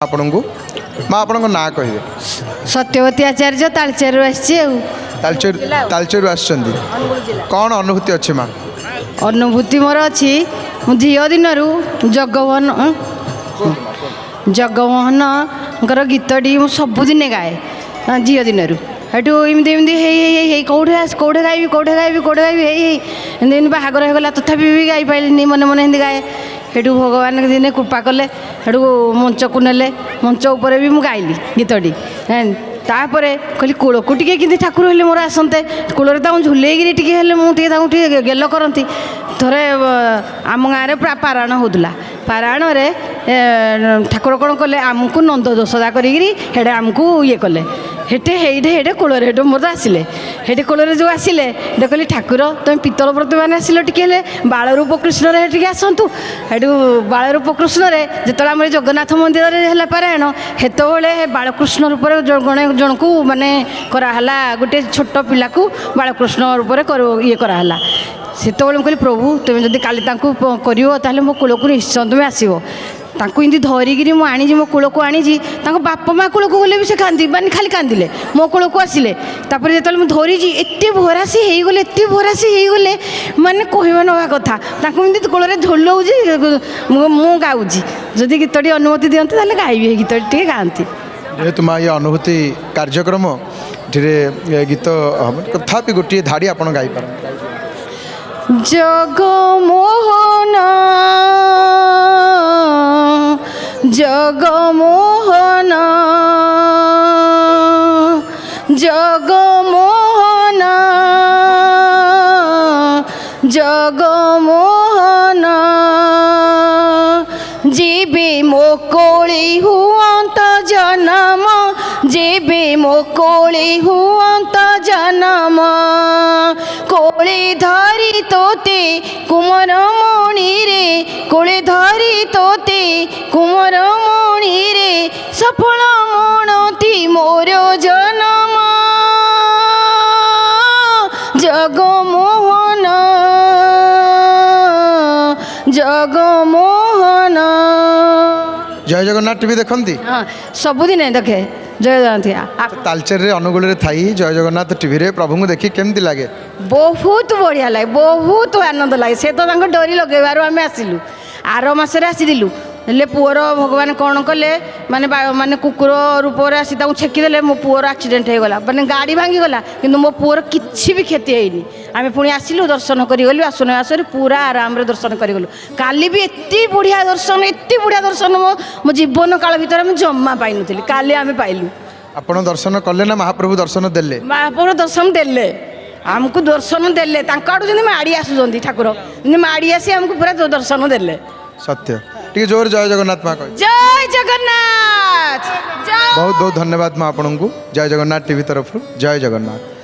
आपन को माँ आपण ना कहे सत्यवती आचार्य तालचेर तालचेर आसछन्ती कौन अनुभूति अच्छे माँ अनुभूति मोर अच्छी झी दिन जगमोहन जगमोहन गीतटी मुझे सबुदिन गाए झी दिन हेटू एमती एमती कौटे गायबी बाहागर होगा तथापि भी गाई पाइलिनी मन मन एमती गाए हेटू भगवान दिने कृपा कले हेटू मंच को नेले मंच उपर भी मुझे गाइली गीतटी तापर कहली कूल को टी ठाकुर हेले मोर आसते कूल झुलेगी टे मुझे गेल करती थरे आम गाँव में पारायण होता पारायण ठाकुर कौन कले आमको नंद दोषदा करेडे आमको ये कले हेटे हेटे हेटे कूल हेटू मोर आसिले हेटे कूल जो आसिले कहली ठाकुर तुम पितल व्रत मैंने आसिल टी बालरूप कृष्ण रे आसतु हेटू बालरूप कृष्ण जो आम जगन्नाथ मंदिर है पारायण हेतु बालकृष्ण रूप जन को माने कराला गोटे छोट पिला को बालकृष्ण रूप ये कराला से कहली प्रभु तुम्हें जब काली कर मो कूल को निश्चय तुम्हें आसो तांको इमती धरिकी मुझे मो कूल को आनी बापा माँ कूल को गले भी से कांदी मानी खाली कांदिले मो कूल को आसिले जो मुझे धरी एत भरासी हो गले एत भरासी हो गले माने कहवा नवा कथा इमती कूल झुलाऊँ मु गाँची जदि गीतटी अनुमति दिखती ताले गाइबी गीतटी गाँती जेहेतु माँ ये अनुभूति कार्यक्रम गीत तथापि गोटे धाड़ी आपन गाई पार जगमोहन जगमोहन जगमोहन जगमोहन जीवे मो कोली हुअंत जन्म जीवे मो कोली हुअंत जन्म कोली धरी तोते कुमर मणि रे कोली धरी तोते कुमर मणि रे सफल मणति मोर जन्म जगमोहन जगमोहन जय जगन्नाथ टीवी देखती हाँ सबुदिन देखे जय जगन्नाथ तालचेर रे अनुगुल थी जय जगन्नाथ टीवी रे प्रभु को देखी केमती लगे बहुत बढ़िया लगे बहुत आनंद लगे से तो डोरी लगेबार आम आसिलु आर मसरे आसीलु हेल्ले पुअर भगवान कौन कले माने माने कुकुर रूप आसी छेकीदे मो पुअर एक्सीडेंट हो गला माने गाड़ी भांगीगला कि मो पुअर किसी भी क्षति होनी आम पुणी आसिलु दर्शन करगलु आसन आसरे पूरा आराम दर्शन करगलु काली भी एत बढ़िया दर्शन मो जीवन काल भितर मुझे जमा पाई नी काली आम पाइलु आपण दर्शन कले ना महाप्रभु दर्शन देले महाप्रभु दर्शन देले आमको दर्शन देले आड़ू जमी माड़ी आसुँच ठाकुर माड़ी आसी आमको पूरा दर्शन देले सत्य टी जोर जय जगन्नाथ माँ कह जय जगन्नाथ बहुत बहुत धन्यवाद माँ आपन को जय जगन्नाथ टीवी तरफ जय जगन्नाथ।